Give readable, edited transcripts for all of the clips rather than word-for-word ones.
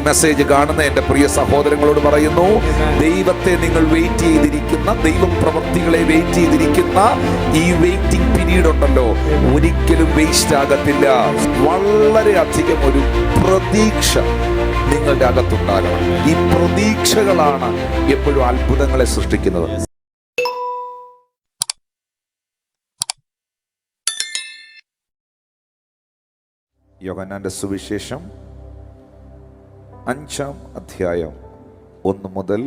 Message കാണുന്ന എൻ്റെ പ്രിയ സഹോദരങ്ങളോട് പറയുന്നു, ദൈവത്തെ നിങ്ങൾ വെയിറ്റ് ചെയ്തിരിക്കുന്ന, ദൈവപ്രവൃത്തികളെ വെയിറ്റ് ചെയ്തിരിക്കുന്ന ഈ വെയിറ്റിംഗ് പീരീഡ് ഉണ്ടല്ലോ, ഒരിക്കലും വേസ്റ്റ് ആകത്തില്ല. വളരെ അധികം ഒരു പ്രതീക്ഷ നിങ്ങളുടെ അകത്തുണ്ടാകണം. ഈ പ്രതീക്ഷകളാണ് എപ്പോഴും അത്ഭുതങ്ങളെ സൃഷ്ടിക്കുന്നത്. യോഹന്നാന്റെ സുവിശേഷം 5-ാം അധ്യായം 1 മുതൽ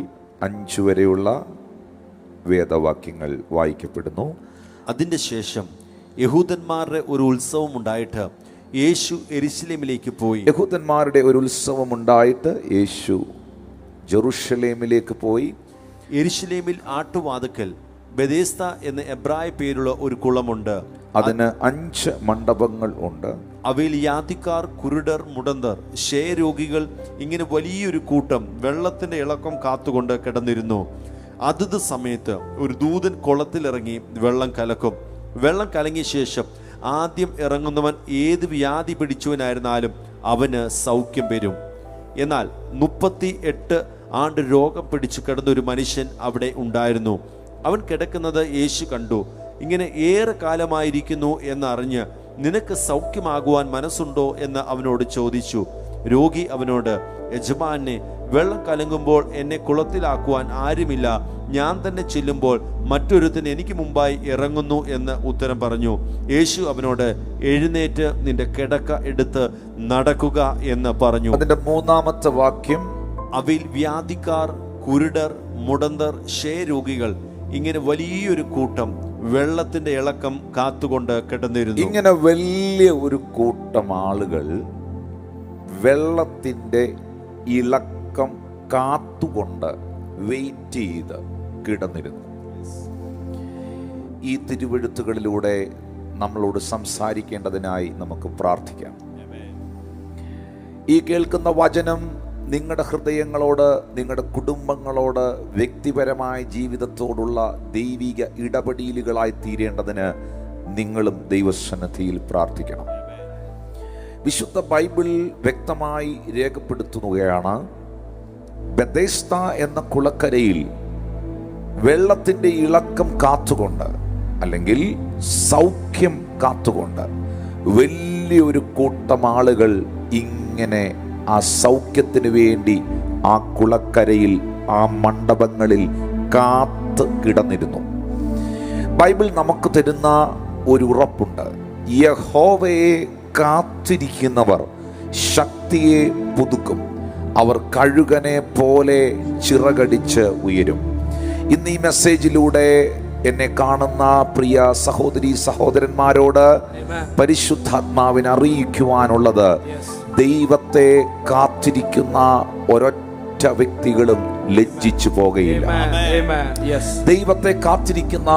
5 വരെയുള്ള വേദവാക്യങ്ങൾ വായിക്കപ്പെടുന്നു. അതിൻ്റെ ശേഷം യഹൂദന്മാരുടെ ഒരു ഉത്സവം ഉണ്ടായിട്ട് യേശു യെരൂശലേമിലേക്ക് പോയി. യഹൂദന്മാരുടെ ഒരു ഉത്സവം ഉണ്ടായിട്ട് യേശു ജെറുസലേമിലേക്ക് പോയി. യെരൂശലേമിൽ ആട്ടുവാതുക്കൽ ബെഥേസ്ദ എന്ന എബ്രായ പേരുള്ള ഒരു കുളമുണ്ട്. അതിന് 5 മണ്ഡപങ്ങൾ ഉണ്ട്. അവയിൽ യാതിക്കാർ, കുരുടർ, മുടന്തർ, ക്ഷയരോഗികൾ, ഇങ്ങനെ വലിയൊരു കൂട്ടം വെള്ളത്തിന്റെ ഇളക്കം കാത്തുകൊണ്ട് കിടന്നിരുന്നു. അതത് സമയത്ത് ഒരു ദൂതൻ കുളത്തിലിറങ്ങി വെള്ളം കലക്കും. വെള്ളം കലങ്ങിയ ശേഷം ആദ്യം ഇറങ്ങുന്നവൻ ഏത് വ്യാധി പിടിച്ചവനായിരുന്നാലും അവന് സൗഖ്യം വരും. എന്നാൽ 38 ആണ്ട് രോഗം പിടിച്ചു കിടന്നൊരു മനുഷ്യൻ അവിടെ ഉണ്ടായിരുന്നു. അവൻ കിടക്കുന്നത് യേശു കണ്ടു. ഇങ്ങനെ ഏറെ കാലമായിരിക്കുന്നു എന്നറിഞ്ഞ്, നിനക്ക് സൗഖ്യമാകുവാൻ മനസ്സുണ്ടോ എന്ന് അവനോട് ചോദിച്ചു. രോഗി അവനോട്, യജമാനെ, വെള്ളം കലങ്ങുമ്പോൾ എന്നെ കുളത്തിലാക്കുവാൻ ആരുമില്ല. ഞാൻ തന്നെ ചെല്ലുമ്പോൾ മറ്റൊരുത്തൻ എനിക്ക് മുമ്പായി ഇറങ്ങുന്നു എന്ന് ഉത്തരം പറഞ്ഞു. യേശു അവനോട്, എഴുന്നേറ്റ് നിന്റെ കിടക്ക എടുത്ത് നടക്കുക എന്ന് പറഞ്ഞു. അതിന്റെ 3-ാമത്തെ വാക്യം, അവയിൽ വ്യാധിക്കാർ, കുരുടർ, മുടന്തർ, ക്ഷയരോഗികൾ, ഇങ്ങനെ വലിയൊരു കൂട്ടം വെള്ളത്തിന്റെ ഇളക്കം കാത്തുകൊണ്ട് കിടന്നിരുന്നു. ഇങ്ങനെ വലിയ ഒരു കൂട്ടം ആളുകൾ വെള്ളത്തിന്റെ ഇളക്കം കാത്തുകൊണ്ട് വെയിറ്റ് ചെയ്ത് കിടന്നിരുന്നു. ഈ തിരുവെഴുത്തുകളിലൂടെ നമ്മളോട് സംസാരിക്കേണ്ടതിനായി നമുക്ക് പ്രാർത്ഥിക്കാം. ഈ കേൾക്കുന്ന വചനം നിങ്ങളുടെ ഹൃദയങ്ങളോട്, നിങ്ങളുടെ കുടുംബങ്ങളോട്, വ്യക്തിപരമായ ജീവിതത്തോടുള്ള ദൈവിക ഇടപെടലുകളായി തീരേണ്ടതിന് നിങ്ങളും ദൈവസന്നിധിയിൽ പ്രാർത്ഥിക്കണം. വിശുദ്ധ ബൈബിൾ വ്യക്തമായി രേഖപ്പെടുത്തുകയാണ്, ബെഥേസ്ദ എന്ന കുളക്കരയിൽ വെള്ളത്തിൻ്റെ ഇളക്കം കാത്തുകൊണ്ട്, അല്ലെങ്കിൽ സൗഖ്യം കാത്തുകൊണ്ട് വലിയൊരു കൂട്ടം ആളുകൾ ഇങ്ങനെ ആ സൗഖ്യത്തിന് വേണ്ടി ആ കുളക്കരയിൽ, ആ മണ്ഡപങ്ങളിൽ കാത്ത് കിടന്നിരുന്നു. ബൈബിൾ നമുക്ക് തരുന്ന ഒരു ഉറപ്പുണ്ട്, യഹോവയെ കാത്തിരിക്കുന്നവർ ശക്തിയെ പുതുക്കും, അവർ കഴുകനെ പോലെ ചിറകടിച്ച് ഉയരും. ഇന്ന് ഈ മെസ്സേജിലൂടെ എന്നെ കാണുന്ന പ്രിയ സഹോദരി സഹോദരന്മാരോട് പരിശുദ്ധാത്മാവിനെ അറിയിക്കുവാനുള്ളത്, ദൈവത്തെ കാത്തിരിക്കുന്ന ഒരൊറ്റ വ്യക്തികളും ലജ്ജിച്ചു പോകുകയില്ല. ദൈവത്തെ കാത്തിരിക്കുന്ന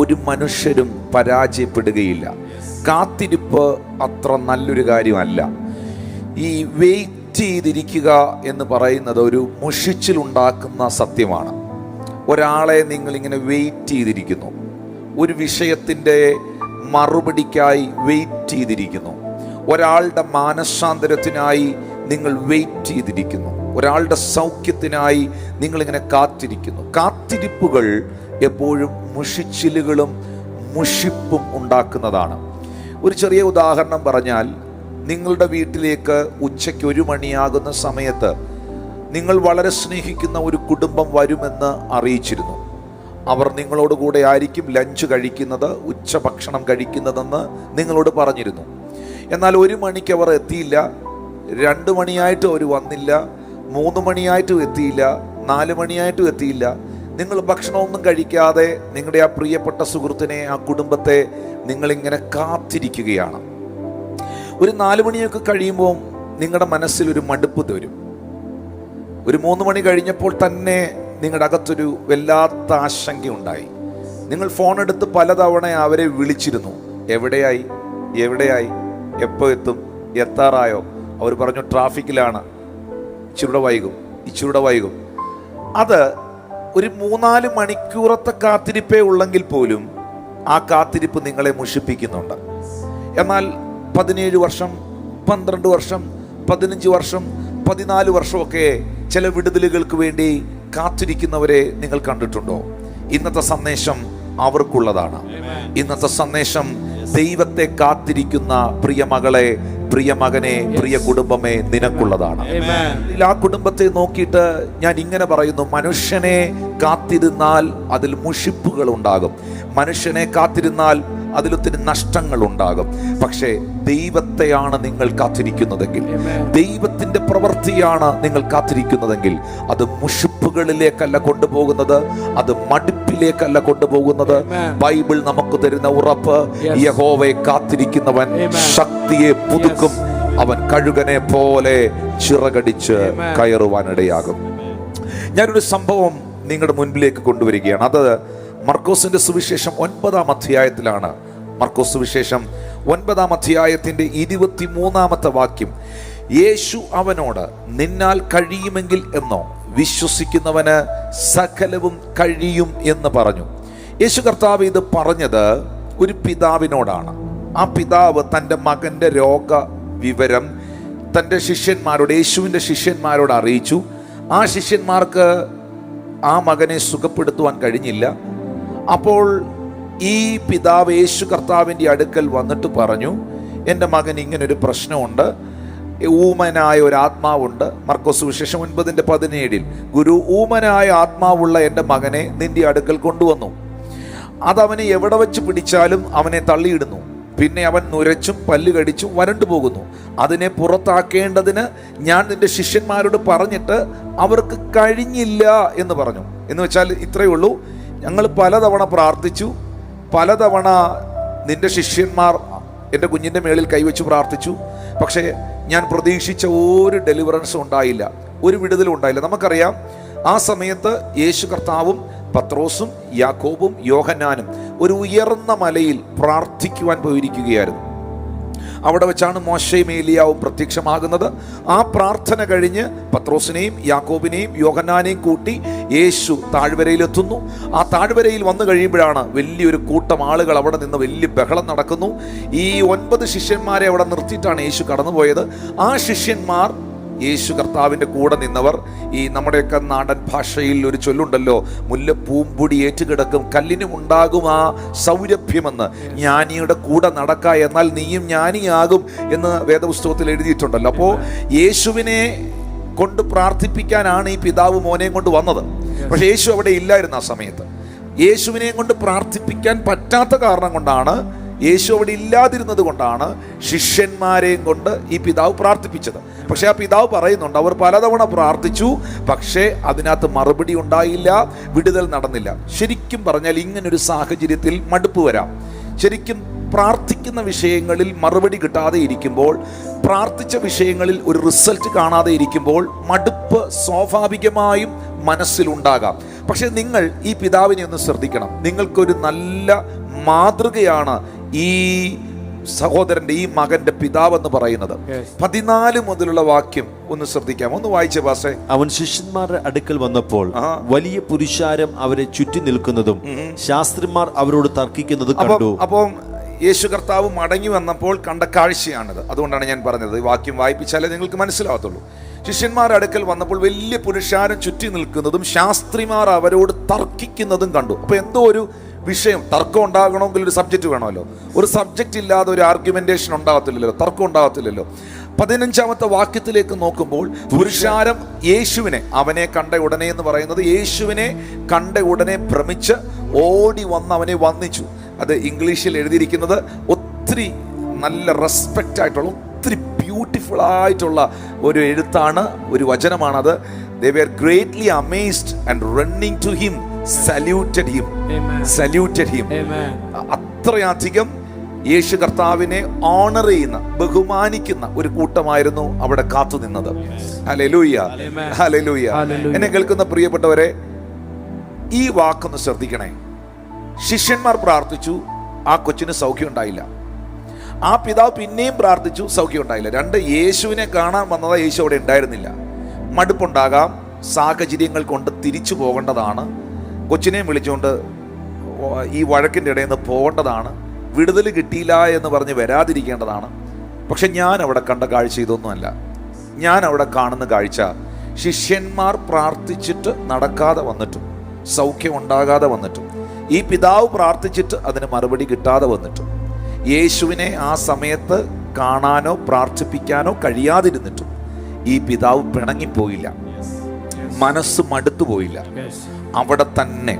ഒരു മനുഷ്യരും പരാജയപ്പെടുകയില്ല. കാത്തിരിപ്പ് അത്ര നല്ലൊരു കാര്യമല്ല. ഈ വെയിറ്റ് ചെയ്തിരിക്കുക എന്ന് പറയുന്നത് ഒരു മുഷിച്ചിലുണ്ടാക്കുന്ന സത്യമാണ്. ഒരാളെ നിങ്ങളിങ്ങനെ വെയിറ്റ് ചെയ്തിരിക്കുന്നു, ഒരു വിഷയത്തിൻ്റെ മറുപടിക്കായി വെയിറ്റ് ചെയ്തിരിക്കുന്നു, ഒരാളുടെ മാനസാന്തരത്തിനായി നിങ്ങൾ വെയിറ്റ് ചെയ്തിരിക്കുന്നു, ഒരാളുടെ സൗഖ്യത്തിനായി നിങ്ങളിങ്ങനെ കാത്തിരിക്കുന്നു. കാത്തിരിപ്പുകൾ എപ്പോഴും മുഷിച്ചിലുകളും മുഷിപ്പും ഉണ്ടാക്കുന്നതാണ്. ഒരു ചെറിയ ഉദാഹരണം പറഞ്ഞാൽ, നിങ്ങളുടെ വീട്ടിലേക്ക് ഉച്ചയ്ക്ക് 1 മണിയാകുന്ന സമയത്ത് നിങ്ങൾ വളരെ സ്നേഹിക്കുന്ന ഒരു കുടുംബം വരുമെന്ന് അറിയിച്ചിരുന്നു. അവർ നിങ്ങളോട് കൂടെ ആയിരിക്കും ലഞ്ച് കഴിക്കുന്നത്, ഉച്ചഭക്ഷണം കഴിക്കുന്നതെന്ന് നിങ്ങളോട് പറഞ്ഞിരുന്നു. എന്നാൽ 1 മണിക്ക് അവർ എത്തിയില്ല, 2 മണിയായിട്ടും അവർ വന്നില്ല, 3 മണിയായിട്ടും എത്തിയില്ല, 4 മണിയായിട്ടും എത്തിയില്ല. നിങ്ങൾ ഭക്ഷണമൊന്നും കഴിക്കാതെ നിങ്ങളുടെ ആ പ്രിയപ്പെട്ട സുഹൃത്തിനെ, ആ കുടുംബത്തെ നിങ്ങളിങ്ങനെ കാത്തിരിക്കുകയാണ്. ഒരു 4 മണിയൊക്കെ കഴിയുമ്പോൾ നിങ്ങളുടെ മനസ്സിൽ ഒരു മടുപ്പ് വരും. ഒരു 3 മണി കഴിഞ്ഞപ്പോൾ തന്നെ നിങ്ങളുടെ അകത്തൊരു വല്ലാത്ത ആശങ്കയുണ്ടായി. നിങ്ങൾ ഫോണെടുത്ത് പലതവണ അവരെ വിളിച്ചിരുന്നു. എവിടെയായി, എപ്പോൾ എത്തും, എത്താറായോ? അവർ പറഞ്ഞു ട്രാഫിക്കിലാണ്, ഇച്ചിരൂടെ വൈകും. അത് ഒരു 3-4 മണിക്കൂറത്തെ കാത്തിരിപ്പേ ഉള്ളെങ്കിൽ പോലും ആ കാത്തിരിപ്പ് നിങ്ങളെ മുഷിപ്പിക്കുന്നുണ്ട്. എന്നാൽ 17 വർഷം, 12 വർഷം, 15 വർഷം, 14 വർഷമൊക്കെ ചില വിടുതലുകൾക്ക് വേണ്ടി കാത്തിരിക്കുന്നവരെ നിങ്ങൾ കണ്ടിട്ടുണ്ടോ? ഇന്നത്തെ സന്ദേശം അവർക്കുള്ളതാണ്. ഇന്നത്തെ സന്ദേശം ദൈവത്തെ കാത്തിരിക്കുന്ന പ്രിയ മകളെ, പ്രിയ മകനെ, പ്രിയ കുടുംബമേ, നിനക്കുള്ളതാണ്. ആ കുടുംബത്തെ നോക്കിയിട്ട് ഞാൻ ഇങ്ങനെ പറയുന്നു: മനുഷ്യനെ കാത്തിരുന്നാൽ അതിൽ മുഷിപ്പുകൾ ഉണ്ടാകും, മനുഷ്യനെ കാത്തിരുന്നാൽ അതിലൊത്തിരി നഷ്ടങ്ങൾ ഉണ്ടാകും. പക്ഷേ ദൈവത്തെയാണ് നിങ്ങൾ കാത്തിരിക്കുന്നതെങ്കിൽ, ദൈവത്തിന്റെ പ്രവൃത്തിയാണ് നിങ്ങൾ കാത്തിരിക്കുന്നതെങ്കിൽ, അത് മുഷിപ്പുകളിലേക്കല്ല കൊണ്ടുപോകുന്നത്, അത് മടുപ്പിലേക്കല്ല കൊണ്ടുപോകുന്നത്. ബൈബിൾ നമുക്ക് തരുന്ന ഉറപ്പ്: യഹോവയെ കാത്തിരിക്കുന്നവൻ ശക്തിയെ പുതുക്കും, അവൻ കഴുകനെ പോലെ ചിറകടിച്ച് കയറുവാനിടയാകും. ഞാനൊരു സംഭവം നിങ്ങളുടെ മുൻപിലേക്ക് കൊണ്ടുവരികയാണ്. അത് മർക്കോസിന്റെ സുവിശേഷം 9-ാം അധ്യായത്തിലാണ്. മർക്കോസ് സുവിശേഷം 9-ാം അധ്യായത്തിന്റെ 23-ാമത്തെ വാക്യം: യേശു അവനോട്, നിന്നാൽ കഴിയുമെങ്കിൽ എന്നോ, വിശ്വസിക്കുന്നവന് സകലവും കഴിയും എന്ന് പറഞ്ഞു. യേശു കർത്താവ് ഇത് പറഞ്ഞത് ഒരു പിതാവിനോടാണ്. ആ പിതാവ് തൻ്റെ മകൻ്റെ രോഗ വിവരം തൻ്റെ ശിഷ്യന്മാരോട്, യേശുവിൻ്റെ ശിഷ്യന്മാരോട് അറിയിച്ചു. ആ ശിഷ്യന്മാർക്ക് ആ മകനെ സുഖപ്പെടുത്തുവാൻ കഴിഞ്ഞില്ല. അപ്പോൾ ഈ പിതാവ് യേശു കർത്താവിൻ്റെ അടുക്കൽ വന്നിട്ട് പറഞ്ഞു: എൻ്റെ മകൻ ഇങ്ങനൊരു പ്രശ്നമുണ്ട്, ഊമനായ ഒരു ആത്മാവുണ്ട്. മർക്കോസ് സുവിശേഷം 9:17 ഗുരു, ഊമനായ ആത്മാവുള്ള എൻ്റെ മകനെ നിന്റെ അടുക്കൽ കൊണ്ടുവന്നു. അതവനെ എവിടെ വെച്ച് പിടിച്ചാലും അവനെ തള്ളിയിടുന്നു. പിന്നെ അവൻ നുരച്ചും പല്ല് കടിച്ചും വരണ്ടു പോകുന്നു. അതിനെ പുറത്താക്കേണ്ടതിന് ഞാൻ നിന്റെ ശിഷ്യന്മാരോട് പറഞ്ഞിട്ട് അവർക്ക് കഴിഞ്ഞില്ല എന്ന് പറഞ്ഞു. എന്ന് വെച്ചാൽ ഇത്രയേ ഉള്ളൂ: ഞങ്ങൾ പലതവണ പ്രാർത്ഥിച്ചു, പലതവണ നിന്റെ ശിഷ്യന്മാർ എൻ്റെ കുഞ്ഞിൻ്റെ മേളിൽ കൈവച്ച് പ്രാർത്ഥിച്ചു, പക്ഷേ ഞാൻ പ്രതീക്ഷിച്ച ഒരു ഡെലിവറൻസും ഉണ്ടായില്ല, ഒരു വിടുതലും ഉണ്ടായില്ല. നമുക്കറിയാം, ആ സമയത്ത് യേശു കർത്താവും പത്രോസും യാക്കോബും യോഹന്നാനും ഒരു ഉയർന്ന മലയിൽ പ്രാർത്ഥിക്കുവാൻ പോയിരിക്കുകയായിരുന്നു. അവിടെ വെച്ചാണ് മോശയും ഏലിയാവും പ്രത്യക്ഷമാകുന്നത്. ആ പ്രാർത്ഥന കഴിഞ്ഞ് പത്രോസിനെയും യാക്കോബിനെയും യോഹന്നാനെയും കൂട്ടി യേശു താഴ്വരയിലെത്തുന്നു. ആ താഴ്വരയിൽ വന്നു കഴിയുമ്പോഴാണ് വലിയൊരു കൂട്ടം ആളുകൾ അവിടെ നിന്ന് വലിയ ബഹളം നടക്കുന്നു. ഈ 9 ശിഷ്യന്മാരെ അവിടെ നിർത്തിയിട്ടാണ് യേശു കടന്നുപോയത്. ആ ശിഷ്യന്മാർ, യേശു കർത്താവിൻ്റെ കൂടെ നിന്നവർ, ഈ നമ്മുടെയൊക്കെ നാടൻ ഭാഷയിൽ ഒരു ചൊല്ലുണ്ടല്ലോ, മുല്ലപ്പൂമ്പൊടി ഏറ്റുകിടക്കും കല്ലിനും ഉണ്ടാകും ആ സൗരഭ്യമെന്ന്, ജ്ഞാനിയുടെ കൂടെ നടക്ക എന്നാൽ നീയും ജ്ഞാനിയാകും എന്ന് വേദപുസ്തകത്തിൽ എഴുതിയിട്ടുണ്ടല്ലോ. അപ്പോൾ യേശുവിനെ കൊണ്ട് പ്രാർത്ഥിപ്പിക്കാനാണ് ഈ പിതാവ് മോനെയും കൊണ്ട് വന്നത്. പക്ഷെ യേശു അവിടെ ഇല്ലായിരുന്നു ആ സമയത്ത്. യേശുവിനെയും കൊണ്ട് പ്രാർത്ഥിപ്പിക്കാൻ പറ്റാത്ത കാരണം കൊണ്ടാണ്, യേശു അവിടെ ഇല്ലാതിരുന്നത് കൊണ്ടാണ് ശിഷ്യന്മാരെയും കൊണ്ട് ഈ പിതാവ് പ്രാർത്ഥിപ്പിച്ചത്. പക്ഷെ ആ പിതാവ് പറയുന്നുണ്ട്, അവർ പലതവണ പ്രാർത്ഥിച്ചു, പക്ഷേ അതിനകത്ത് മറുപടി ഉണ്ടായില്ല, വിടുതൽ നടന്നില്ല. ശരിക്കും പറഞ്ഞാൽ ഇങ്ങനൊരു സാഹചര്യത്തിൽ മടുപ്പ് വരാം. ശരിക്കും പ്രാർത്ഥിക്കുന്ന വിഷയങ്ങളിൽ മറുപടി കിട്ടാതെ ഇരിക്കുമ്പോൾ, പ്രാർത്ഥിച്ച വിഷയങ്ങളിൽ ഒരു റിസൾട്ട് കാണാതെ ഇരിക്കുമ്പോൾ മടുപ്പ് സ്വാഭാവികമായും മനസ്സിലുണ്ടാകാം. പക്ഷെ നിങ്ങൾ ഈ പിതാവിനെ ഒന്ന് ശ്രദ്ധിക്കണം. നിങ്ങൾക്കൊരു നല്ല മാതൃകയാണ് ഈ സഹോദരന്റെ, ഈ മകന്റെ പിതാവ് എന്ന് പറയുന്നത്. 14 മുതലുള്ള വാക്യം ഒന്ന് ശ്രദ്ധിക്കാം, ഒന്ന് വായിച്ചേ പാസ്റ്റേ. അവൻ ശിഷ്യന്മാരുടെ അടുക്കൽ വന്നപ്പോൾ വലിയ പുരുഷാരം അവരെ ചുറ്റി നിൽക്കുന്നതും ശാസ്ത്രിമാർ അവരോട് തർക്കിക്കുന്നതും കണ്ടു. അപ്പം യേശു കർത്താവ് മടങ്ങി വന്നപ്പോൾ കണ്ട കാഴ്ചയാണിത്. അതുകൊണ്ടാണ് ഞാൻ പറഞ്ഞത്, ഈ വാക്യം വായിപ്പിച്ചാലേ നിങ്ങൾക്ക് മനസ്സിലാവത്തുള്ളൂ. ശിഷ്യന്മാരുടെ അടുക്കൽ വന്നപ്പോൾ വലിയ പുരുഷാരം ചുറ്റി നിൽക്കുന്നതും ശാസ്ത്രിമാർ അവരോട് തർക്കിക്കുന്നതും കണ്ടു. അപ്പൊ എന്തോ ഒരു വിഷയം, തർക്കം ഉണ്ടാകണമെങ്കിൽ ഒരു സബ്ജക്റ്റ് വേണമല്ലോ. ഒരു സബ്ജക്റ്റ് ഇല്ലാതെ ഒരു ആർഗ്യുമെന്റേഷൻ ഉണ്ടാകത്തില്ലല്ലോ, തർക്കം ഉണ്ടാകത്തില്ലല്ലോ. 15-ാമത്തെ വാക്യത്തിലേക്ക് നോക്കുമ്പോൾ പുരുഷാരം യേശുവിനെ, അവനെ കണ്ട ഉടനെ എന്ന് പറയുന്നത് യേശുവിനെ കണ്ട ഉടനെ ഭ്രമിച്ച് ഓടി വന്ന് അവനെ വന്ദിച്ചു. അത് ഇംഗ്ലീഷിൽ എഴുതിയിരിക്കുന്നത് ഒത്തിരി നല്ല റെസ്പെക്റ്റ് ആയിട്ടുള്ള, ഒത്തിരി ബ്യൂട്ടിഫുൾ ആയിട്ടുള്ള ഒരു എഴുത്താണ്, ഒരു വചനമാണത്. They were greatly amazed and running to him saluted him. Saluted him. അത്രയധികം യേശു കർത്താവിനെ ഓണർ ചെയ്യുന്ന, ബഹുമാനിക്കുന്ന ഒരു കൂട്ടമായിരുന്നു അവിടെ കാത്തു നിന്നത്. Hallelujah, hallelujah. എന്നെ കേൾക്കുന്ന പ്രിയപ്പെട്ടവരെ, ഈ വാക്കൊന്ന് ശ്രദ്ധിക്കണേ. ശിഷ്യന്മാർ പ്രാർത്ഥിച്ചു, ആ കൊച്ചിന് സൗഖ്യം ഉണ്ടായില്ല. ആ പിതാവ് പിന്നെയും പ്രാർത്ഥിച്ചു, സൗഖ്യം ഉണ്ടായില്ല. 2, യേശുവിനെ കാണാൻ വന്നതാ, യേശു അവിടെ ഉണ്ടായിരുന്നില്ല. മടുപ്പുണ്ടാകാം, സാഹചര്യങ്ങൾ കൊണ്ട് തിരിച്ചു പോകേണ്ടതാണ്, കൊച്ചിനെയും വിളിച്ചുകൊണ്ട് ഈ വഴക്കിൻ്റെ ഇടയിൽ നിന്ന് പോകേണ്ടതാണ്, വിടുതൽ കിട്ടിയില്ല എന്ന് പറഞ്ഞ് വരാതിരിക്കേണ്ടതാണ്. പക്ഷെ ഞാൻ അവിടെ കണ്ട കാഴ്ച ഇതൊന്നുമല്ല. ഞാൻ അവിടെ കാണുന്ന കാഴ്ച, ശിഷ്യന്മാർ പ്രാർത്ഥിച്ചിട്ട് നടക്കാതെ വന്നിട്ടും സൗഖ്യം ഉണ്ടാകാതെ വന്നിട്ടും ഈ പിതാവ് പ്രാർത്ഥിച്ചിട്ട് അതിന് മറുപടി കിട്ടാതെ വന്നിട്ടും യേശുവിനെ ആ സമയത്ത് കാണാനോ പ്രാർത്ഥിപ്പിക്കാനോ കഴിയാതിരുന്നിട്ടും ഈ പിതാവ് പിണങ്ങിപ്പോയില്ല, മനസ്സ് മടുത്തുപോയില്ല. അവിടെ തന്നെ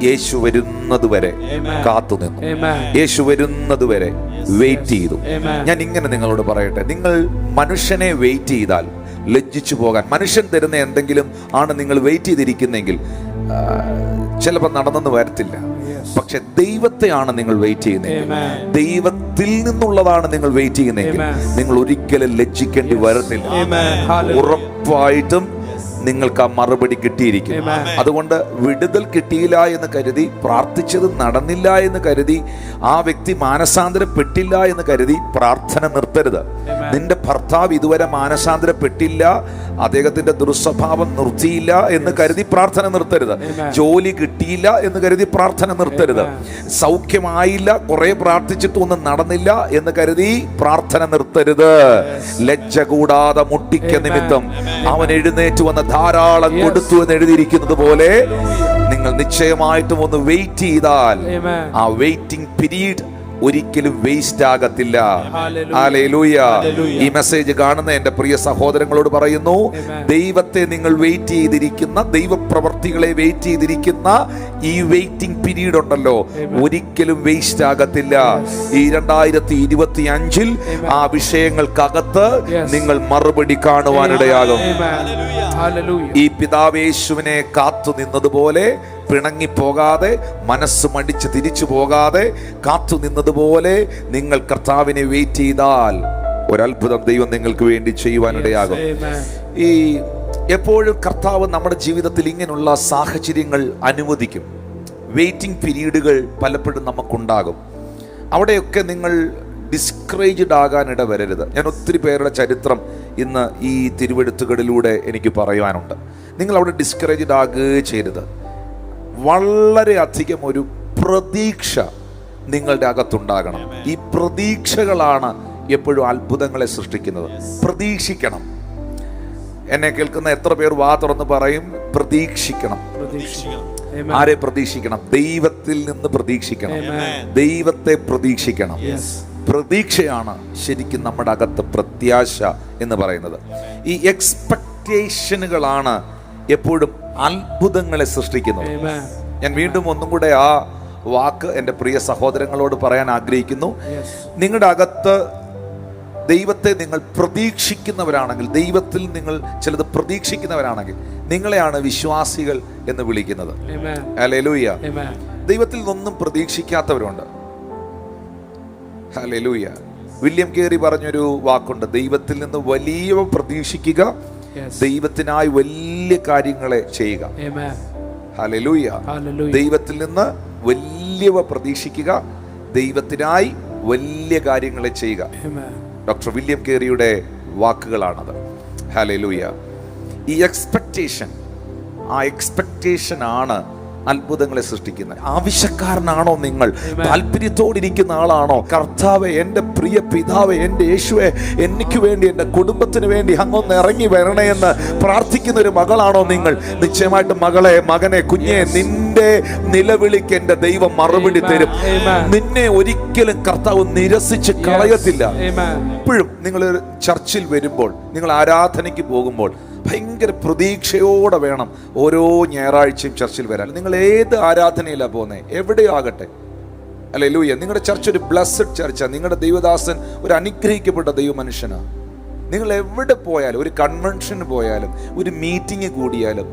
യേശു വരുന്നത് വരെ കാത്തുനിന്നു, യേശു വരുന്നത് വരെ വെയിറ്റ് ചെയ്തു. ഞാൻ ഇങ്ങനെ നിങ്ങളോട് പറയട്ടെ, നിങ്ങൾ മനുഷ്യനെ വെയിറ്റ് ചെയ്താൽ ലജ്ജിച്ചു പോകാൻ, മനുഷ്യൻ തരുന്ന എന്തെങ്കിലും ആണ് നിങ്ങൾ വെയിറ്റ് ചെയ്തിരിക്കുന്നെങ്കിൽ ചിലപ്പോൾ നടന്നെന്ന് വരത്തില്ല. പക്ഷെ ദൈവത്തെയാണ് നിങ്ങൾ വെയിറ്റ് ചെയ്യുന്നതെങ്കിൽ, ദൈവത്തിൽ നിന്നുള്ളതാണ് നിങ്ങൾ വെയിറ്റ് ചെയ്യുന്നതെങ്കിൽ നിങ്ങൾ ഒരിക്കലും ലജ്ജിക്കേണ്ടി വരത്തില്ല. ഉറപ്പായിട്ടും നിങ്ങൾക്ക് ആ മറുപടി കിട്ടിയിരിക്കും. അതുകൊണ്ട് വിടുതൽ കിട്ടിയില്ല എന്ന് കരുതി, പ്രാർത്ഥിച്ചത് നടന്നില്ല എന്ന് കരുതി, ആ വ്യക്തി മാനസാന്തരപ്പെട്ടില്ല എന്ന് കരുതി പ്രാർത്ഥന നിർത്തരുത്. നിന്റെ ഭർത്താവ് ഇതുവരെ മാനസാന്തരപ്പെട്ടില്ല, അദ്ദേഹത്തിന്റെ ദുർസ്വഭാവം നിർത്തിയില്ല എന്ന് കരുതി പ്രാർത്ഥന നിർത്തരുത്. ജോലി കിട്ടിയില്ല എന്ന് കരുതി പ്രാർത്ഥന നിർത്തരുത്. സൗഖ്യമായില്ല, കുറെ പ്രാർത്ഥിച്ചിട്ട് ഒന്നും നടന്നില്ല എന്ന് കരുതി പ്രാർത്ഥന നിർത്തരുത്. ലജ്ജ കൂടാതെ മുട്ടിക്ക നിമിത്തം അവൻ എഴുന്നേറ്റ് വന്ന ധാരാളം കൊടുത്തു എന്ന് എഴുതിയിരിക്കുന്നത് പോലെ നിങ്ങൾ നിശ്ചയമായിട്ടും ഒന്ന് വെയിറ്റ് ചെയ്താൽ ആ വെയിറ്റിംഗ് പീരീഡ് ഒരിക്കലും വേസ്റ്റ് ആകത്തില്ല. ഹല്ലേലൂയ. ഈ മെസ്സേജ് കാണുന്ന എന്റെ പ്രിയ സഹോദരങ്ങളോട് പറയുന്നു, ദൈവത്തെ നിങ്ങൾ വെയിറ്റ് ചെയ്തിരിക്കുന്ന, ദൈവപ്രവർത്തികളെ വെയിറ്റ് ചെയ്തിരിക്കുന്ന ഈ വെയിറ്റിംഗ് പീരീഡ് ഉണ്ടല്ലോ, ഒരിക്കലും വേസ്റ്റ് ആകത്തില്ല. ഈ 2025 ആ വിഷയങ്ങൾക്കകത്ത് നിങ്ങൾ മറുപടി കാണുവാനിടയാകും. ഈ പിതാവേശുവിനെ കാത്തു നിന്നതുപോലെ, പിണങ്ങിപ്പോകാതെ, മനസ്സ് മടിച്ച് തിരിച്ചു പോകാതെ കാത്തു നിന്നതുപോലെ നിങ്ങൾ കർത്താവിനെ വെയിറ്റ് ചെയ്താൽ ഒരത്ഭുതം ദൈവം നിങ്ങൾക്ക് വേണ്ടി ചെയ്യുവാനിടയാകും. ഈ എപ്പോഴും കർത്താവ് നമ്മുടെ ജീവിതത്തിൽ ഇങ്ങനെയുള്ള സാഹചര്യങ്ങൾ അനുവദിക്കും. വെയിറ്റിംഗ് പീരീഡുകൾ പലപ്പോഴും നമുക്കുണ്ടാകും. അവിടെയൊക്കെ നിങ്ങൾ ഡിസ്കറേജ്ഡ് ആകാനിട വരരുത്. ഞാൻ ഒത്തിരി പേരുടെ ചരിത്രം ഇന്ന് ഈ തിരുവെഴുത്തുകളിലൂടെ എനിക്ക് പറയുവാനുണ്ട്. നിങ്ങൾ അവിടെ ഡിസ്കറേജ്ഡ് ആകുകയും ചെയ്യരുത്. വളരെ അധികം ഒരു പ്രതീക്ഷ നിങ്ങളുടെ അകത്തുണ്ടാകണം. ഈ പ്രതീക്ഷകളാണ് എപ്പോഴും അത്ഭുതങ്ങളെ സൃഷ്ടിക്കുന്നത്. പ്രതീക്ഷിക്കണം. എന്നെ കേൾക്കുന്ന എത്ര പേർ വാ തുറന്ന് പറയും പ്രതീക്ഷിക്കണം? ആരെ പ്രതീക്ഷിക്കണം? ദൈവത്തിൽ നിന്ന് പ്രതീക്ഷിക്കണം. ദൈവത്തെ പ്രതീക്ഷിക്കണം. പ്രതീക്ഷയാണ് ശരിക്കും നമ്മുടെ അകത്ത് പ്രത്യാശ എന്ന് പറയുന്നത്. ഈ എക്സ്പെക്ടേഷനുകളാണ് എപ്പോഴും അത്ഭുതങ്ങളെ സൃഷ്ടിക്കുന്നത്. ഞാൻ വീണ്ടും ഒന്നും കൂടെ ആ വാക്ക് എൻ്റെ പ്രിയ സഹോദരങ്ങളോട് പറയാൻ ആഗ്രഹിക്കുന്നു. നിങ്ങളുടെ അകത്ത് ദൈവത്തെ നിങ്ങൾ പ്രതീക്ഷിക്കുന്നവരാണെങ്കിൽ, ദൈവത്തിൽ നിങ്ങൾ ചിലത് പ്രതീക്ഷിക്കുന്നവരാണെങ്കിൽ നിങ്ങളെയാണ് വിശ്വാസികൾ എന്ന് വിളിക്കുന്നത്. ഹല്ലേലൂയ. ദൈവത്തിൽ നിന്നൊന്നും പ്രതീക്ഷിക്കാത്തവരുണ്ട്. ഹല്ലേലൂയ. വില്യം കേറി പറഞ്ഞൊരു വാക്കുണ്ട്, ദൈവത്തിൽ നിന്ന് വലിയ പ്രതീക്ഷിക്കുക, ദൈവത്തിനായി വലിയ കാര്യങ്ങളെ ചെയ്യുക. ഹല്ലേലൂയ. ദൈവത്തിൽ നിന്ന് വലിയവ പ്രതീക്ഷിക്കുക, ദൈവത്തിനായി വലിയ കാര്യങ്ങളെ ചെയ്യുക. ഡോക്ടർ വില്യം കേറിയുടെ വാക്കുകളാണത്. ഹല്ലേലൂയ. ഈ എക്സ്പെക്ടേഷൻ, ആ എക്സ്പെക്ടേഷൻ ആണ് അത്ഭുതങ്ങളെ സൃഷ്ടിക്കുന്നത്. ആവശ്യക്കാരനാണോ നിങ്ങൾ? താല്പര്യത്തോടിരിക്കുന്ന ആളാണോ? കർത്താവേ, എൻ്റെ പ്രിയ പിതാവേ, എൻ്റെ യേശുവേ, എനിക്ക് വേണ്ടി, എൻ്റെ കുടുംബത്തിന് വേണ്ടി അങ്ങൊന്ന് ഇറങ്ങി വരണേ എന്ന് പ്രാർത്ഥിക്കുന്ന ഒരു മകളാണോ നിങ്ങൾ? നിശ്ചയമായിട്ടും മകളെ, മകനെ, കുഞ്ഞെ, നിന്റെ നിലവിളിക്ക് എൻ്റെ ദൈവം മറുപടി തരും. നിന്നെ ഒരിക്കലും കർത്താവ് നിരസിച്ച് കളയത്തില്ല. എപ്പോഴും നിങ്ങൾ ചർച്ചിൽ വരുമ്പോൾ, നിങ്ങൾ ആരാധനയ്ക്ക് പോകുമ്പോൾ ഭയങ്കര പ്രതീക്ഷയോടെ വേണം ഓരോ ഞായറാഴ്ചയും ചർച്ചിൽ വരാൻ. നിങ്ങൾ ഏത് ആരാധനയിലാണ് പോകുന്നത്, എവിടെയോ ആകട്ടെ. ഹല്ലേലൂയ. നിങ്ങളുടെ ചർച്ച് ഒരു ബ്ലെസ്ഡ് ചർച്ചാണ്. നിങ്ങളുടെ ദൈവദാസൻ ഒരു അനുഗ്രഹിക്കപ്പെട്ട ദൈവ മനുഷ്യനാണ്. നിങ്ങൾ എവിടെ പോയാലും, ഒരു കൺവെൻഷന് പോയാലും, ഒരു മീറ്റിംഗ് കൂടിയാലും,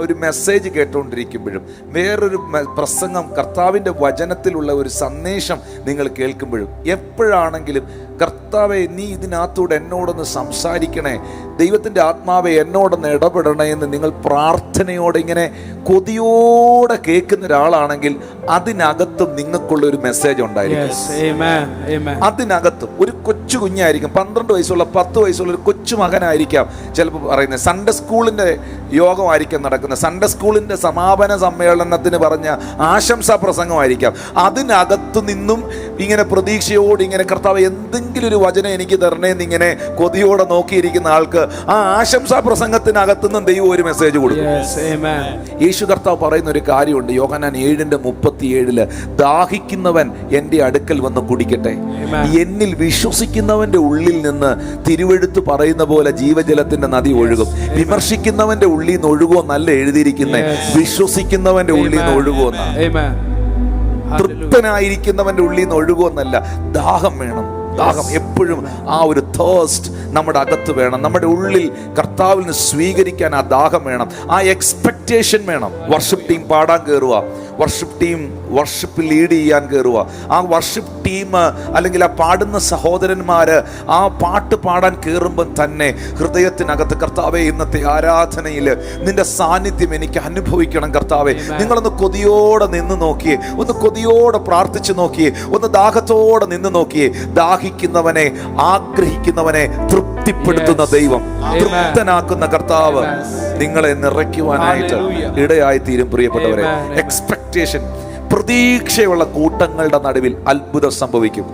ഒരു മെസ്സേജ് കേട്ടുകൊണ്ടിരിക്കുമ്പോഴും, വേറൊരു പ്രസംഗം, കർത്താവിൻ്റെ വചനത്തിലുള്ള ഒരു സന്ദേശം നിങ്ങൾ കേൾക്കുമ്പോഴും, എപ്പോഴാണെങ്കിലും കർത്താവെ, നീ ഇതിനകത്തൂടെ എന്നോടൊന്ന് സംസാരിക്കണേ, ദൈവത്തിൻ്റെ ആത്മാവെ എന്നോടൊന്ന് ഇടപെടണേ എന്ന് നിങ്ങൾ പ്രാർത്ഥനയോടെ ഇങ്ങനെ കൊതിയോടെ കേൾക്കുന്ന ഒരാളാണെങ്കിൽ അതിനകത്തും നിങ്ങൾക്കുള്ള ഒരു മെസ്സേജ് ഉണ്ടായിരിക്കും. അതിനകത്തും ഒരു കൊച്ചു കുഞ്ഞായിരിക്കും, 12 വയസ്സുള്ള 10 വയസ്സുള്ള ഒരു കൊച്ചു മകനായിരിക്കാം ചിലപ്പോൾ പറയുന്നത്. സൺഡേ സ്കൂളിൻ്റെ യോഗമായിരിക്കും നടക്കുന്നത്, സൺഡേ സ്കൂളിൻ്റെ സമാപന സമ്മേളനത്തിന് പറഞ്ഞ ആശംസാ പ്രസംഗമായിരിക്കാം. അതിനകത്തു നിന്നും ഇങ്ങനെ പ്രതീക്ഷയോട് ഇങ്ങനെ കർത്താവ് എന്ത് എന്തെങ്കിലും ഒരു വചനം എനിക്ക് തരണേന്ന് ഇങ്ങനെ കൊതിയോടെ നോക്കിയിരിക്കുന്ന ആൾക്ക് ആ ആശംസാ പ്രസംഗത്തിനകത്തുനിന്നും ദൈവം ഒരു മെസ്സേജ് കൊടുക്കും. യേശു കർത്താവ് പറയുന്ന ഒരു കാര്യമുണ്ട്, യോഹന്നാൻ 7:37, ദാഹിക്കുന്നവൻ എൻ്റെ അടുക്കൽ വന്ന് കുടിക്കട്ടെ, എന്നിൽ വിശ്വസിക്കുന്നവന്റെ ഉള്ളിൽ നിന്ന് തിരുവെഴുത്ത് പറയുന്ന പോലെ ജീവജലത്തിന്റെ നദി ഒഴുകും. വിമർശിക്കുന്നവന്റെ ഉള്ളിൽ നിന്ന് ഒഴുകുമെന്നല്ല എഴുതിയിരിക്കുന്നത്, വിശ്വസിക്കുന്നവന്റെ ഉള്ളിൽ നിന്ന് ഒഴുകുമെന്ന. തൃപ്തനായിരിക്കുന്നവന്റെ ഉള്ളിൽ നിന്ന് ഒഴുകുമെന്നല്ല. ദാഹം വേണം, ദാഹം എപ്പോഴും. ആ ഒരു തേഴ്സ്റ്റ് നമ്മുടെ അകത്ത് വേണം. നമ്മുടെ ഉള്ളിൽ കർത്താവിൽ നിന്ന് സ്വീകരിക്കാൻ ആ ദാഹം വേണം, ആ എക്സ്പെക്ടേഷൻ വേണം. വർഷിപ്പ് ടീം പാടാൻ കയറുക, വർഷിപ്പ് ടീം വർഷിപ്പ് ലീഡ് ചെയ്യാൻ കയറുക. ആ വർഷിപ്പ് ടീം അല്ലെങ്കിൽ ആ പാടുന്ന സഹോദരന്മാര് ആ പാട്ട് പാടാൻ കയറുമ്പം തന്നെ ഹൃദയത്തിനകത്ത്, കർത്താവെ ഇന്നത്തെ ആരാധനയിൽ നിന്റെ സാന്നിധ്യം എനിക്ക് അനുഭവിക്കണം കർത്താവെ. നിങ്ങളൊന്ന് കൊതിയോടെ നിന്ന് നോക്കിയേ, ഒന്ന് കൊതിയോടെ പ്രാർത്ഥിച്ചു നോക്കിയേ, ഒന്ന് ദാഹത്തോടെ നിന്ന് നോക്കിയേ. ദാഹിക്കുന്നവനെ, ആഗ്രഹിക്കുന്നവനെ തൃപ്തിപ്പെടുത്തുന്ന ദൈവം, തൃപ്തനാക്കുന്ന കർത്താവ് നിങ്ങളെ നിറയ്ക്കുവാനായിട്ട് ഇടയായി തീരും. പ്രിയപ്പെട്ടവരെ, എക്സ്പെക്ടേഷൻ, പ്രതീക്ഷയുള്ള കൂട്ടങ്ങളുടെ നടുവിൽ അത്ഭുതം സംഭവിക്കും.